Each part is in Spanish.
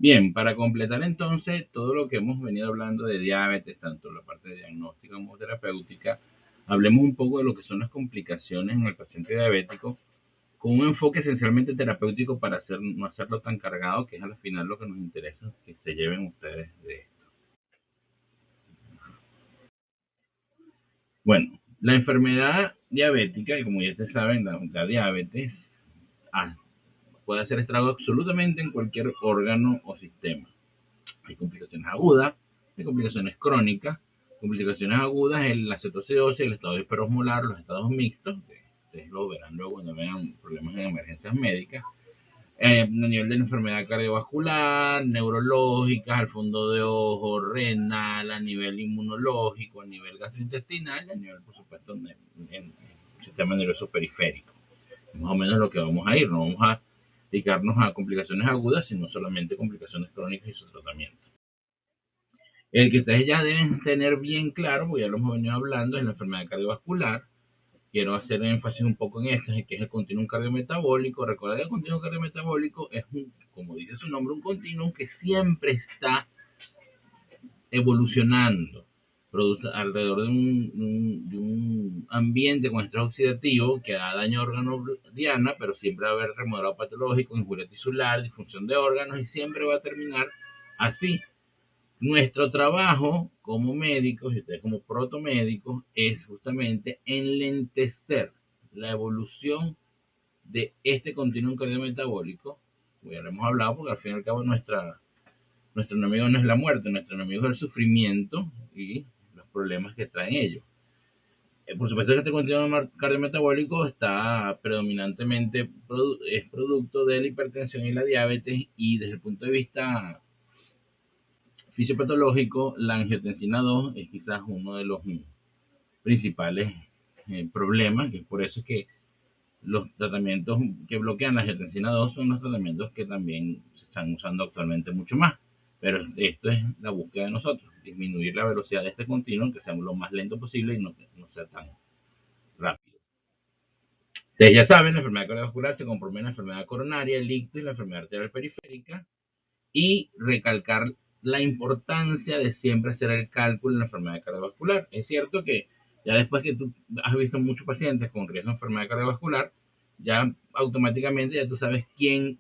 Bien, para completar entonces todo lo que hemos venido hablando de diabetes, tanto la parte de diagnóstica como terapéutica, hablemos un poco de lo que son las complicaciones en el paciente diabético, con un enfoque esencialmente terapéutico para no hacerlo tan cargado, que es al final lo que nos interesa que se lleven ustedes de esto. Bueno, la enfermedad diabética, y como ya ustedes saben, la diabetes ah, puede hacer estrago absolutamente en cualquier órgano o sistema. Hay complicaciones agudas, hay complicaciones crónicas. Complicaciones agudas es la cetocidosis, el estado hiperosmolar, los estados mixtos, que ustedes lo verán luego cuando vean problemas en emergencias médicas. A nivel de la enfermedad cardiovascular, neurológicas, al fondo de ojo, renal, a nivel inmunológico, a nivel gastrointestinal, y a nivel, por supuesto, en el sistema nervioso periférico. Más o menos lo que vamos a ir, no vamos a dedicarnos a complicaciones agudas, sino solamente complicaciones crónicas y su tratamiento. El que ustedes ya deben tener bien claro, porque ya lo hemos venido hablando, es la enfermedad cardiovascular. Quiero hacer énfasis un poco en esto, que es el continuum cardiometabólico. Recordad que el continuum cardiometabólico es, como dice su nombre, un continuum que siempre está evolucionando alrededor de un ambiente con estrés oxidativo que da daño a órganos diana, pero siempre va a haber remodelado patológico, injuria tisular, disfunción de órganos y siempre va a terminar así. Nuestro trabajo como médicos y ustedes como protomédicos es justamente enlentecer la evolución de este continuum cardiometabólico. Ya lo hemos hablado porque al fin y al cabo nuestro enemigo no es la muerte, nuestro enemigo es el sufrimiento y los problemas que traen ellos. Por supuesto que este continuum cardiometabólico está predominantemente es producto de la hipertensión y la diabetes, y desde el punto de vista fisiopatológico, la angiotensina 2 es quizás uno de los principales problemas, que es por eso que los tratamientos que bloquean la angiotensina 2 son los tratamientos que también se están usando actualmente mucho más. Pero esto es la búsqueda de nosotros, disminuir la velocidad de este continuum, que sea lo más lento posible y no sea tan rápido. Ustedes ya saben, la enfermedad cardiovascular se compone en la enfermedad coronaria, el ictus y la enfermedad arterial periférica, y recalcar la importancia de siempre hacer el cálculo en la enfermedad cardiovascular. Es cierto que ya después que tú has visto muchos pacientes con riesgo de enfermedad cardiovascular, ya automáticamente ya tú sabes quién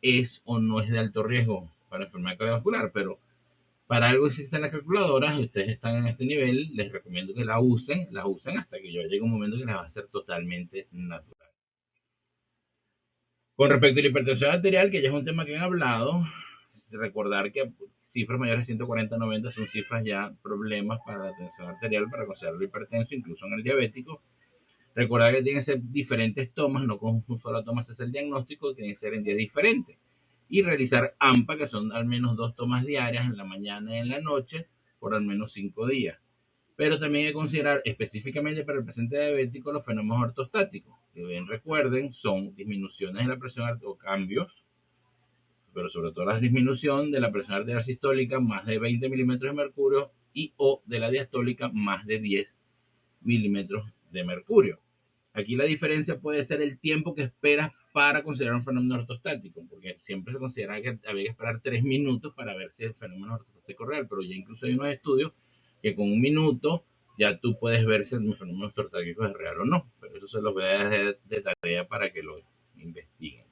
es o no es de alto riesgo para la enfermedad cardiovascular, pero para algo existen las calculadoras, y ustedes están en este nivel, les recomiendo que la usen hasta que yo llegue un momento que les va a ser totalmente natural. Con respecto a la hipertensión arterial, que ya es un tema que han hablado, recordar que cifras mayores de 140-90 son cifras ya problemas para la tensión arterial, para considerarlo hipertenso, incluso en el diabético. Recordar que tienen que ser diferentes tomas, no con un solo toma se hace el diagnóstico, tienen que ser en días diferentes. Y realizar AMPA, que son al menos 2 tomas diarias, en la mañana y en la noche, por al menos 5 días. Pero también hay que considerar específicamente para el paciente diabético los fenómenos ortostáticos, que bien recuerden son disminuciones de la presión o cambios, pero sobre todo la disminución de la presión arterial sistólica más de 20 milímetros de mercurio y o de la diastólica más de 10 milímetros de mercurio. Aquí la diferencia puede ser el tiempo que esperas para considerar un fenómeno ortostático, porque siempre se considera que había que esperar 3 minutos para ver si el fenómeno ortostático es real, pero ya incluso hay unos estudios que con 1 minuto ya tú puedes ver si el fenómeno ortostático es real o no, pero eso se los voy a dejar de tarea para que lo investiguen.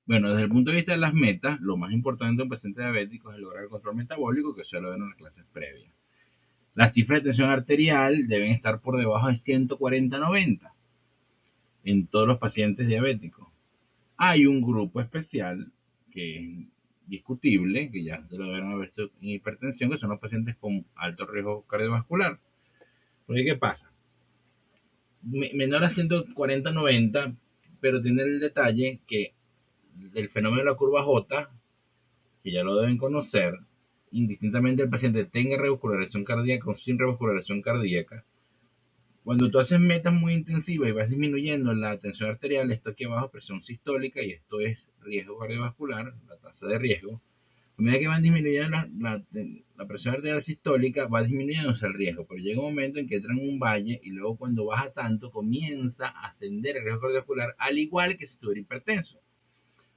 Bueno, desde el punto de vista de las metas, lo más importante en un paciente diabético es lograr el control metabólico, que suele ver en las clases previas. Las cifras de tensión arterial deben estar por debajo de 140-90 en todos los pacientes diabéticos. Hay un grupo especial que es discutible, que ya se lo deben haber visto en hipertensión, que son los pacientes con alto riesgo cardiovascular. Porque, ¿qué pasa? Menor a 140-90, pero tiene el detalle que el fenómeno de la curva J, que ya lo deben conocer, indistintamente el paciente tenga revascularización cardíaca o sin revascularización cardíaca, cuando tú haces metas muy intensivas y vas disminuyendo la tensión arterial, esto aquí abajo presión sistólica y esto es riesgo cardiovascular, la tasa de riesgo. A medida que van disminuyendo la presión arterial sistólica, va disminuyendo el riesgo, pero llega un momento en que entra en un valle y luego cuando baja tanto comienza a ascender el riesgo cardiovascular, al igual que si estuviera hipertenso.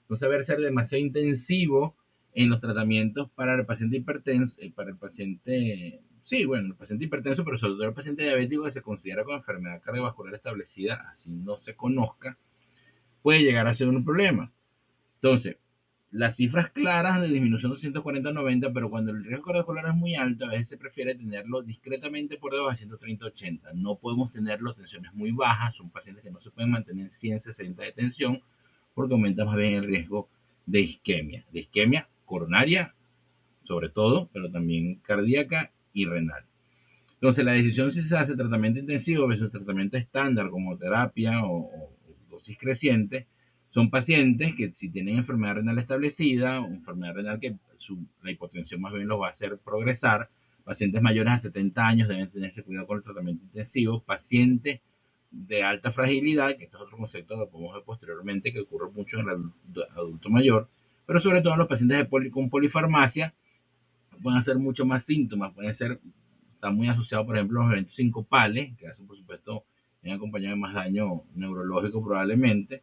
Entonces, a ver, ser demasiado intensivo en los tratamientos para el paciente hipertenso, para el paciente, sí, bueno, el paciente hipertenso, pero sobre todo el paciente diabético que se considera con enfermedad cardiovascular establecida, así no se conozca, puede llegar a ser un problema. Entonces, las cifras claras de disminución de 140-90, pero cuando el riesgo cardiovascular es muy alto, a veces se prefiere tenerlo discretamente por debajo de 130-80. No podemos tenerlo tensiones muy bajas, son pacientes que no se pueden mantener en 160 de tensión, porque aumenta más bien el riesgo de isquemia coronaria sobre todo, pero también cardíaca y renal. Entonces, la decisión si se hace tratamiento intensivo versus tratamiento estándar como terapia o dosis creciente, son pacientes que si tienen enfermedad renal establecida, o enfermedad renal que la hipotensión más bien los va a hacer progresar, pacientes mayores a 70 años deben tenerse cuidado con el tratamiento intensivo, pacientes de alta fragilidad, que este es otro concepto que podemos ver posteriormente, que ocurre mucho en el adulto mayor, pero sobre todo en los pacientes con polifarmacia, pueden hacer mucho más síntomas, pueden ser, está muy asociado, por ejemplo, a los eventos sincopales, que hacen, por supuesto, en acompañado de más daño neurológico probablemente,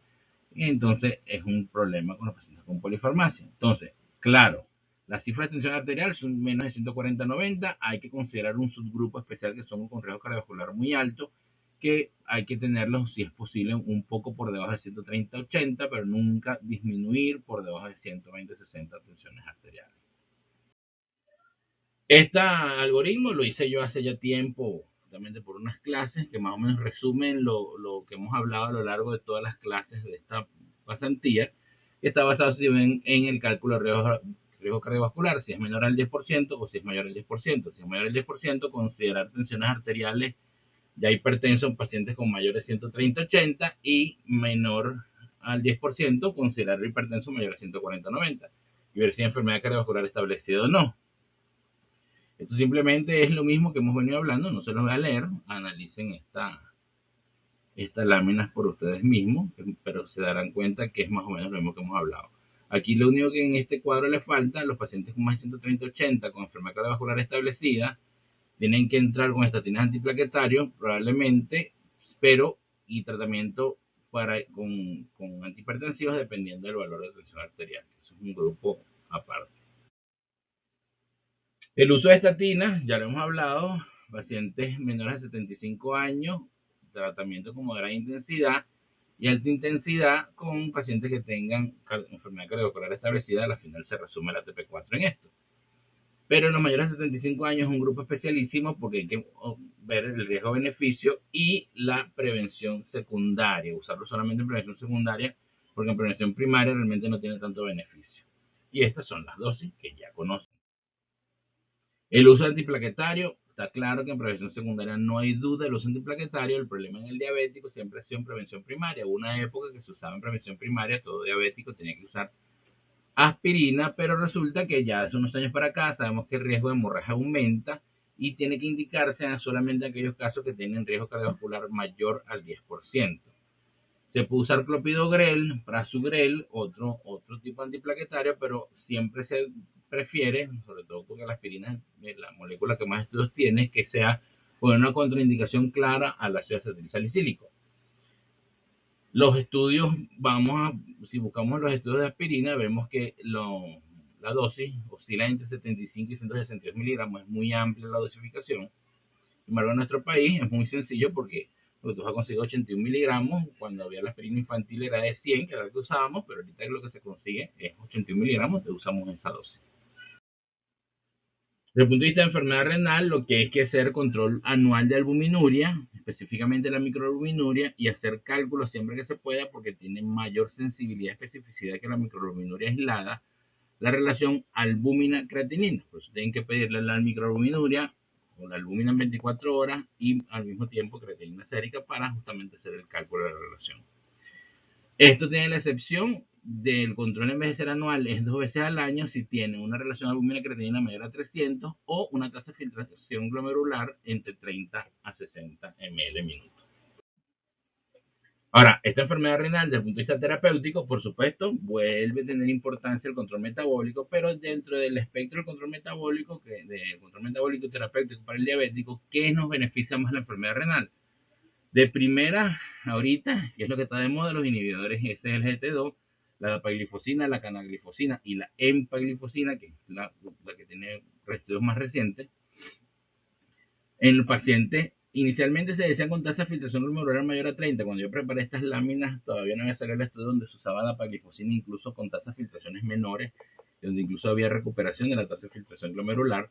y entonces es un problema con los pacientes con polifarmacia. Entonces, claro, las cifras de tensión arterial son menos de 140-90, hay que considerar un subgrupo especial que son con riesgo cardiovascular muy alto, que hay que tenerlos, si es posible, un poco por debajo de 130-80, pero nunca disminuir por debajo de 120-60 tensiones arteriales. Este algoritmo lo hice yo hace ya tiempo, justamente por unas clases que más o menos resumen lo que hemos hablado a lo largo de todas las clases de esta pasantía, que está basado en el cálculo de riesgo cardiovascular, si es menor al 10% o si es mayor al 10%. Si es mayor al 10%, considerar tensiones arteriales ya hipertensos en pacientes con mayores de 130-80 y menor al 10%, considerar hipertenso mayor a 140-90 y ver si hay enfermedad cardiovascular establecida o no. Esto simplemente es lo mismo que hemos venido hablando, no se los voy a leer, analicen estas láminas por ustedes mismos, pero se darán cuenta que es más o menos lo mismo que hemos hablado. Aquí lo único que en este cuadro le falta, los pacientes con más de 130-80 con enfermedad cardiovascular establecida, tienen que entrar con estatinas antiplaquetarios, probablemente, pero y tratamiento con antihipertensivos dependiendo del valor de tensión arterial. Eso es un grupo aparte. El uso de estatinas, ya lo hemos hablado, pacientes menores de 75 años, tratamiento con moderada intensidad y alta intensidad con pacientes que tengan enfermedad cardiovascular establecida. Al final se resume el ATP4 en esto. Pero en los mayores de 75 años es un grupo especialísimo porque hay que ver el riesgo-beneficio y la prevención secundaria. Usarlo solamente en prevención secundaria porque en prevención primaria realmente no tiene tanto beneficio. Y estas son las dosis que ya conocen. El uso antiplaquetario, está claro que en prevención secundaria no hay duda del uso antiplaquetario. El problema en el diabético siempre ha sido en prevención primaria. Hubo una época que se usaba en prevención primaria, todo diabético tenía que usar aspirina, pero resulta que ya hace unos años para acá sabemos que el riesgo de hemorragia aumenta y tiene que indicarse solamente en aquellos casos que tienen riesgo cardiovascular mayor al 10%. Se puede usar clopidogrel, prasugrel, otro tipo de antiplaquetario, pero siempre se prefiere, sobre todo porque la aspirina es la molécula que más estudios tiene, que sea con una contraindicación clara al ácido acetilsalicílico. Los estudios, si buscamos los estudios de aspirina, vemos que la dosis oscila entre 75 y 162 miligramos, es muy amplia la dosificación. Sin embargo, en nuestro país es muy sencillo porque nosotros hemos conseguido 81 miligramos, cuando había la aspirina infantil era de 100, que era la que usábamos, pero ahorita lo que se consigue es 81 miligramos, usamos esa dosis. Desde el punto de vista de enfermedad renal, lo que hay que hacer control anual de albuminuria, específicamente la microalbuminuria, y hacer cálculos siempre que se pueda porque tiene mayor sensibilidad y especificidad que la microalbuminuria aislada, la relación albúmina-creatinina. Por eso tienen que pedirle la microalbuminuria o la albúmina en 24 horas y al mismo tiempo creatinina sérica para justamente hacer el cálculo de la relación. Esto tiene la excepción del control de envejecer anual, es 2 veces al año si tiene una relación albúmina-creatinina mayor a 300 o una tasa de filtración glomerular entre 30 a 60 ml minuto. Ahora, esta enfermedad renal, desde el punto de vista terapéutico, por supuesto, vuelve a tener importancia el control metabólico, pero dentro del espectro del control metabólico, terapéutico para el diabético, ¿qué nos beneficia más la enfermedad renal? De primera, ahorita, que es lo que está de moda, los inhibidores SGLT2, la dapaglifosina, la canaglifosina y la empaglifosina, que es la que tiene estudios más recientes, en el paciente inicialmente se decían con tasa de filtración glomerular mayor a 30. Cuando yo preparé estas láminas, todavía no había salido el estudio donde se usaba dapaglifosina incluso con tasas de filtraciones menores, donde incluso había recuperación de la tasa de filtración glomerular.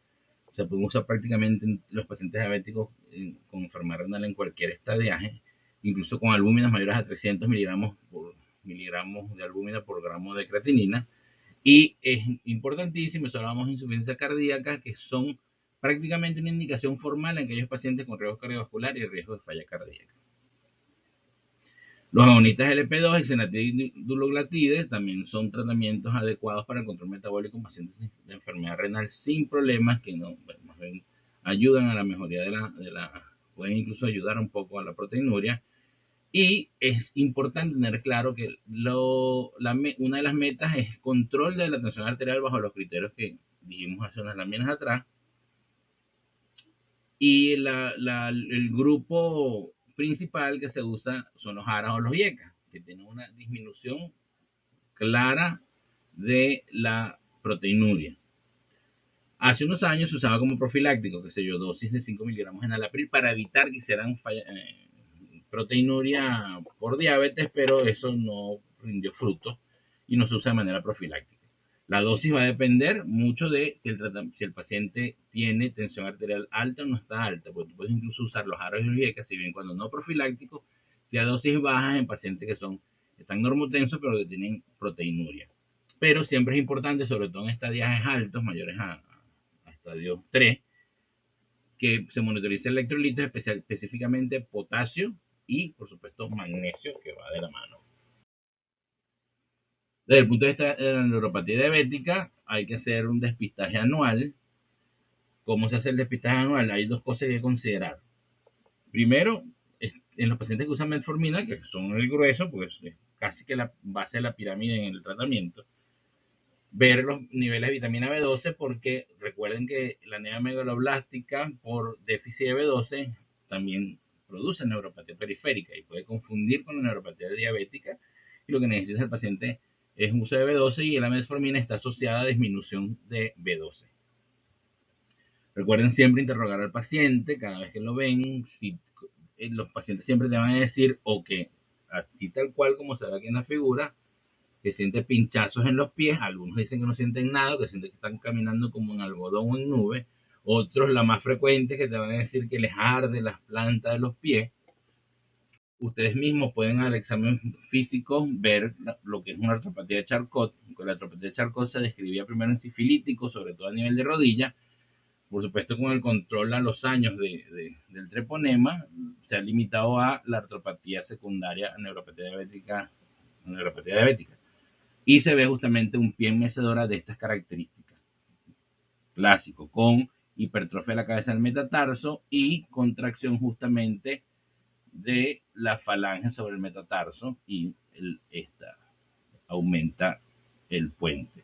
Se puede usar prácticamente en los pacientes diabéticos con enfermedad renal en cualquier estadiaje, incluso con albúminas mayores a 300 miligramos de albúmina por gramo de creatinina. Y es importantísimo, eso hablamos de insuficiencia cardíaca, que son prácticamente una indicación formal en aquellos pacientes con riesgo cardiovascular y riesgo de falla cardíaca. Los agonistas LP2 y senatiduloglatide también son tratamientos adecuados para el control metabólico en pacientes de enfermedad renal sin problemas, que no, bueno, más bien ayudan a la mejoría pueden incluso ayudar un poco a la proteinuria. Y es importante tener claro que una de las metas es control de la tensión arterial bajo los criterios que dijimos hace unas láminas atrás. Y el grupo principal que se usa son los ARAs o los IECA, que tienen una disminución clara de la proteinuria. Hace unos años se usaba como profiláctico, qué sé yo, dosis de 5 miligramos en enalapril para evitar que hicieran proteinuria por diabetes, pero eso no rindió fruto y no se usa de manera profiláctica. La dosis va a depender mucho de si el paciente tiene tensión arterial alta o no está alta, porque tú puedes incluso usar los ARAs y los IECA, si bien cuando no profilácticos, si a dosis bajas en pacientes que están normotensos pero que tienen proteinuria. Pero siempre es importante, sobre todo en estadiajes altos, mayores a estadio 3, que se monitorice electrolitos, específicamente potasio y, por supuesto, magnesio, que va de la mano. Desde el punto de vista de la neuropatía diabética, hay que hacer un despistaje anual. ¿Cómo se hace el despistaje anual? Hay dos cosas que considerar. Primero, en los pacientes que usan metformina, que son el grueso, pues es casi que la base de la pirámide en el tratamiento, ver los niveles de vitamina B12, porque recuerden que la anemia megaloblástica por déficit de B12 también produce neuropatía periférica y puede confundir con la neuropatía diabética, y lo que necesita el paciente es un uso de B12, y la metformina está asociada a disminución de B12. Recuerden siempre interrogar al paciente cada vez que lo ven. Si los pacientes siempre te van a decir o que así tal cual como se ve aquí en la figura, que siente pinchazos en los pies. Algunos dicen que no sienten nada, que sienten que están caminando como en algodón o en nube. Otros, la más frecuente, que te van a decir que les arde las plantas de los pies. Ustedes mismos pueden al examen físico ver lo que es una artropatía de Charcot. Con la artropatía de Charcot se describía primero en sifilítico, sobre todo a nivel de rodilla. Por supuesto, con el control a los años del treponema, se ha limitado a la artropatía secundaria a neuropatía diabética. Y se ve justamente un pie en mecedora de estas características. Clásico, con hipertrofia de la cabeza del metatarso y contracción justamente de la falange sobre el metatarso, y esta aumenta el puente.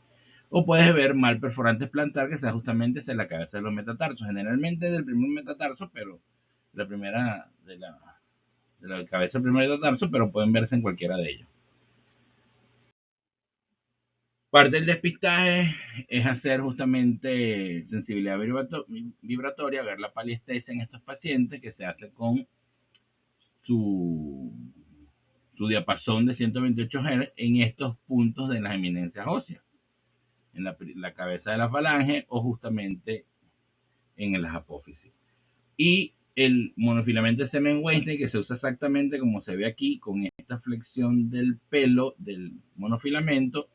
O puedes ver mal perforantes plantar, que sea justamente de la cabeza de los metatarsos, generalmente del primer metatarso, pero la primera de la cabeza del primer metatarso, pero pueden verse en cualquiera de ellos. Parte del despistaje es hacer justamente sensibilidad vibratoria, ver la paliestesia en estos pacientes, que se hace con su diapasón de 128 Hz en estos puntos de las eminencias óseas, en la cabeza de la falange o justamente en las apófisis. Y el monofilamento de semen Weinstein, que se usa exactamente como se ve aquí, con esta flexión del pelo del monofilamento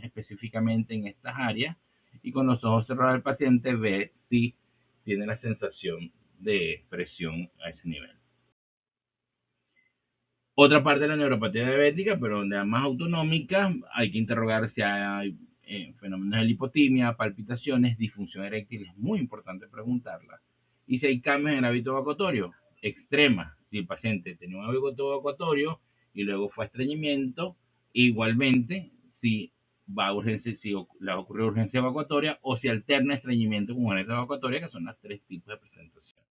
específicamente en estas áreas, y con los ojos cerrados el paciente ve si tiene la sensación de presión a ese nivel. Otra parte de la neuropatía diabética, pero donde es más autonómica, hay que interrogar si hay fenómenos de lipotimia, palpitaciones, disfunción eréctil, es muy importante preguntarla. Y si hay cambios en el hábito evacuatorio, extrema, si el paciente tenía un hábito evacuatorio y luego fue a estreñimiento, igualmente si va a urgencia, si le ocurrió urgencia evacuatoria, o si alterna estreñimiento con urgencia evacuatoria, que son las tres tipos de presentación.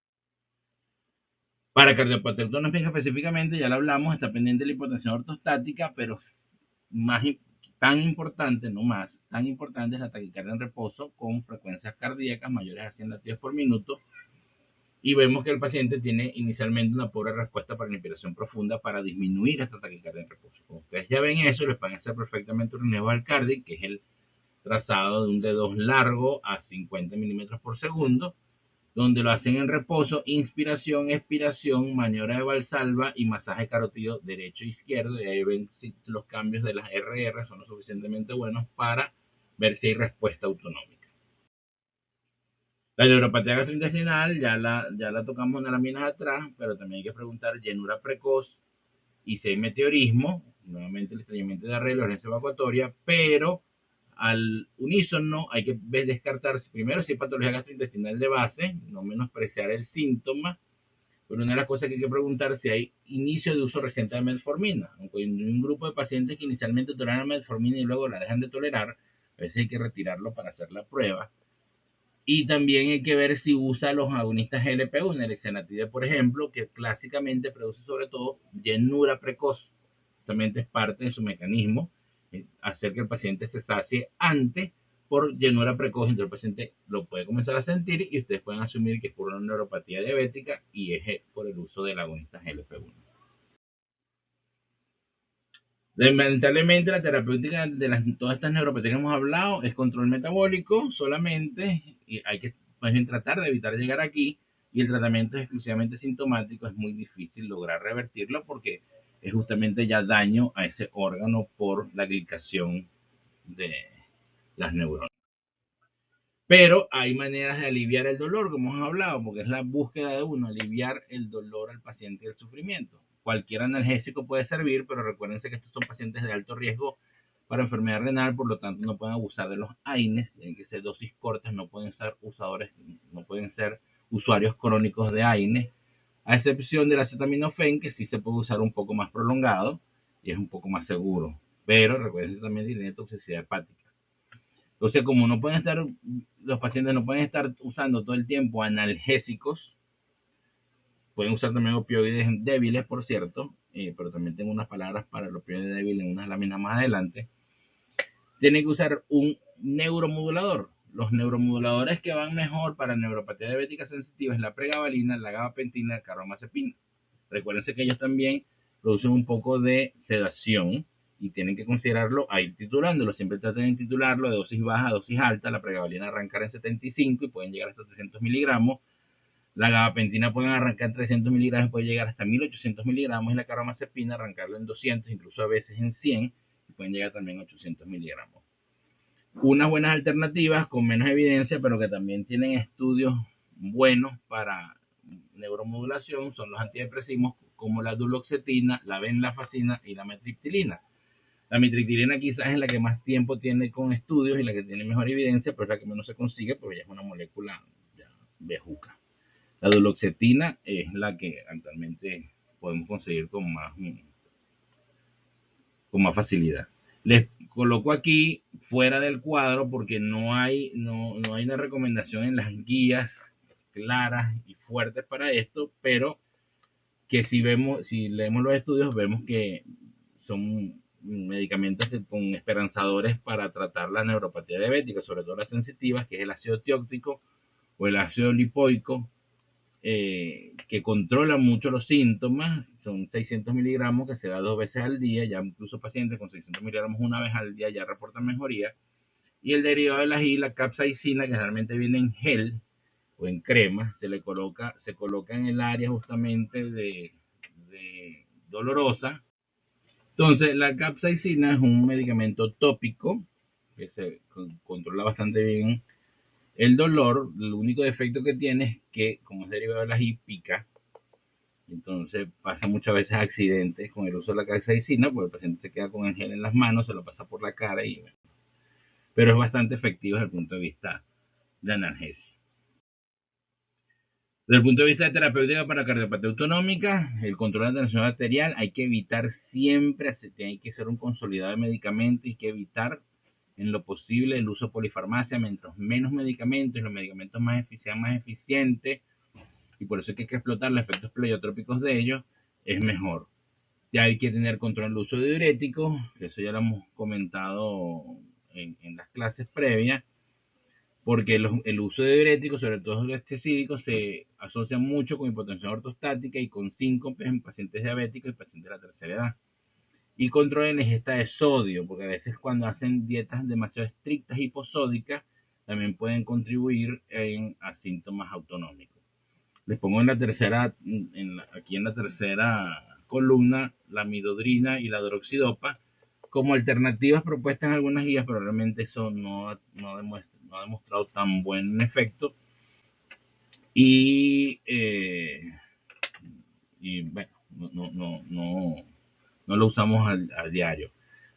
Para cardiopatía específicamente, ya lo hablamos, está pendiente de la hipotensión ortostática, pero más Tan importante, no más, tan importante es la taquicardia en reposo con frecuencias cardíacas mayores a 100 latidos por minuto, y vemos que el paciente tiene inicialmente una pobre respuesta para la inspiración profunda para disminuir esta taquicardia en reposo. Como ustedes ya ven eso, les pueden hacer perfectamente un René Valcardi, que es el trazado de un D2 largo a 50 milímetros por segundo, donde lo hacen en reposo, inspiración, expiración, maniobra de Valsalva y masaje carotido derecho e izquierdo, y ahí ven si los cambios de las RR son lo suficientemente buenos para ver si hay respuesta autonómica. La neuropatía gastrointestinal ya la tocamos en las láminas atrás, pero también hay que preguntar llenura precoz y si hay meteorismo, nuevamente el estreñimiento de arreglo, urgencia evacuatoria, pero al unísono hay que descartar primero si hay patología gastrointestinal de base, no menospreciar el síntoma, pero una de las cosas que hay que preguntar si hay inicio de uso reciente de metformina. Aunque en un grupo de pacientes que inicialmente toleran metformina y luego la dejan de tolerar, a veces hay que retirarlo para hacer la prueba. Y también hay que ver si usa los agonistas GLP-1, el exenatide, por ejemplo, que clásicamente produce sobre todo llenura precoz. Justamente es parte de su mecanismo, hacer que el paciente se sacie antes por llenura precoz. Entonces el paciente lo puede comenzar a sentir y ustedes pueden asumir que es por una neuropatía diabética y es por el uso del agonista GLP-1. Lamentablemente la terapéutica de todas estas neuropatías que hemos hablado es control metabólico solamente, y hay que tratar de evitar llegar aquí, y el tratamiento es exclusivamente sintomático. Es muy difícil lograr revertirlo porque es justamente ya daño a ese órgano por la glicación de las neuronas. Pero hay maneras de aliviar el dolor, como hemos hablado, porque es la búsqueda de uno, aliviar el dolor al paciente y el sufrimiento. Cualquier analgésico puede servir, pero recuérdense que estos son pacientes de alto riesgo para enfermedad renal, por lo tanto no pueden abusar de los AINES, tienen que ser dosis cortas, no pueden ser no pueden ser usuarios crónicos de AINES, a excepción del acetaminofén, que sí se puede usar un poco más prolongado y es un poco más seguro, pero recuerden que también tiene toxicidad hepática. Entonces, como no pueden estar, los pacientes no pueden estar usando todo el tiempo analgésicos, pueden usar también opioides débiles, por cierto, pero también tengo unas palabras para el opioide débil en unas láminas más adelante. Tienen que usar un neuromodulador. Los neuromoduladores que van mejor para neuropatía diabética sensitiva es la pregabalina, la gabapentina, la carbamazepina. Recuérdense que ellos también producen un poco de sedación y tienen que considerarlo ahí titulándolo. Siempre traten de titularlo de dosis baja a dosis alta. La pregabalina arrancar en 75 y pueden llegar hasta 300 miligramos. La gabapentina pueden arrancar en 300 miligramos y puede llegar hasta 1800 miligramos. Y la carbamazepina arrancarlo en 200, incluso a veces en 100, y pueden llegar también a 800 miligramos. Unas buenas alternativas con menos evidencia, pero que también tienen estudios buenos para neuromodulación, son los antidepresivos como la duloxetina, la venlafaxina y la metriptilina. La metriptilina quizás es la que más tiempo tiene con estudios y la que tiene mejor evidencia, pero es la que menos se consigue porque ya es una molécula ya bejuca. La duloxetina es la que actualmente podemos conseguir con más facilidad. Les coloco aquí fuera del cuadro porque no hay una recomendación en las guías claras y fuertes para esto, pero que si leemos los estudios, vemos que son medicamentos con esperanzadores para tratar la neuropatía diabética, sobre todo las sensitivas, que es el ácido tióxico o el ácido lipoico, que controlan mucho los síntomas. Son 600 miligramos que se da 2 veces al día, ya incluso pacientes con 600 miligramos una vez al día ya reportan mejoría. Y el derivado de la capsaicina, que generalmente viene en gel o en crema, se coloca en el área justamente de dolorosa. Entonces, la capsaicina es un medicamento tópico que se controla bastante bien el dolor. El único defecto que tiene es que, como es derivado de la ají, pica. Entonces pasa muchas veces accidentes con el uso de la capsaicina, porque el paciente se queda con el gel en las manos, se lo pasa por la cara, pero es bastante efectivo desde el punto de vista de analgesia. Desde el punto de vista de terapéutica para cardiopatía autonómica, el control de la tensión arterial, hay que evitar siempre, hay que ser un consolidado de medicamentos, hay que evitar en lo posible el uso de polifarmacia. Mientras menos medicamentos, los medicamentos sean más eficientes, y por eso es que hay que explotar los efectos pleiotrópicos de ellos, es mejor. Ya hay que tener control del uso de diuréticos, que eso ya lo hemos comentado en las clases previas, porque el uso de diuréticos, sobre todo los excesivos, se asocia mucho con hipotensión ortostática y con síncopes en pacientes diabéticos y pacientes de la tercera edad. Y controlen la ingesta de sodio, porque a veces cuando hacen dietas demasiado estrictas hiposódicas, también pueden contribuir a síntomas autonómicos. Les pongo en la tercera, aquí en la tercera columna, la midodrina y la droxidopa como alternativas propuestas en algunas guías, pero realmente eso no ha demostrado tan buen efecto. Y, bueno, no lo usamos al diario.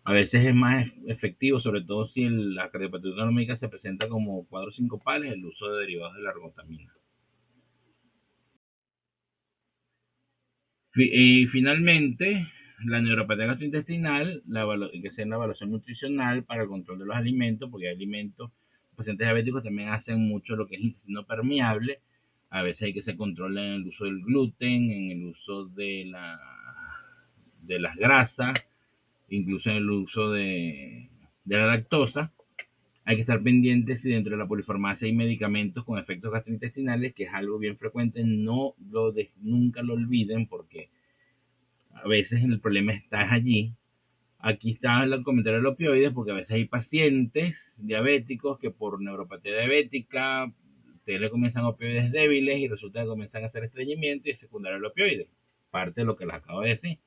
A veces es más efectivo, sobre todo si la cardiopatía autonómica se presenta como cuadros sincopales, el uso de derivados de la ergotamina. Y finalmente, la neuropatía gastrointestinal, que sea la evaluación nutricional para el control de los alimentos, porque hay alimentos, los pacientes diabéticos también hacen mucho lo que es intestino permeable. A veces hay que se controla en el uso del gluten, en el uso de las grasas, incluso en el uso de la lactosa. Hay que estar pendientes si dentro de la polifarmacia hay medicamentos con efectos gastrointestinales, que es algo bien frecuente. Nunca lo olviden, porque a veces el problema está allí. Aquí está el comentario del opioides, porque a veces hay pacientes diabéticos que por neuropatía diabética ustedes le comienzan opioides débiles y resulta que comienzan a hacer estreñimiento y es secundario al opioide. Parte de lo que les acabo de decir.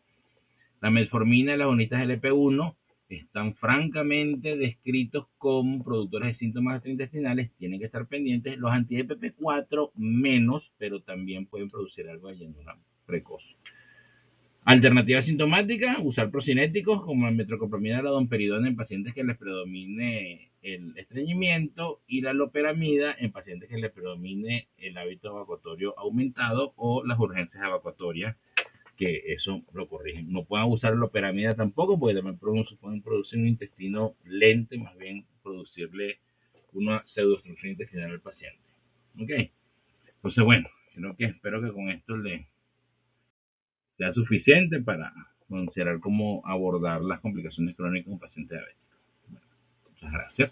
La metformina y las bonitas LP1 están francamente descritos como productores de síntomas gastrointestinales, tienen que estar pendientes. Los anti-EPP4 menos, pero también pueden producir algo de llenura precoz. Alternativa sintomática, usar procinéticos como el metoclopramida y la domperidona en pacientes que les predomine el estreñimiento, y la loperamida en pacientes que les predomine el hábito evacuatorio aumentado o las urgencias evacuatorias, que eso lo corrigen. No pueden usar la loperamida tampoco, porque también pueden producir un intestino lento y más bien producirle una pseudoobstrucción intestinal al paciente. ¿Ok? Entonces, bueno, espero que con esto sea suficiente para considerar cómo abordar las complicaciones crónicas en un paciente diabético. Bueno, muchas gracias.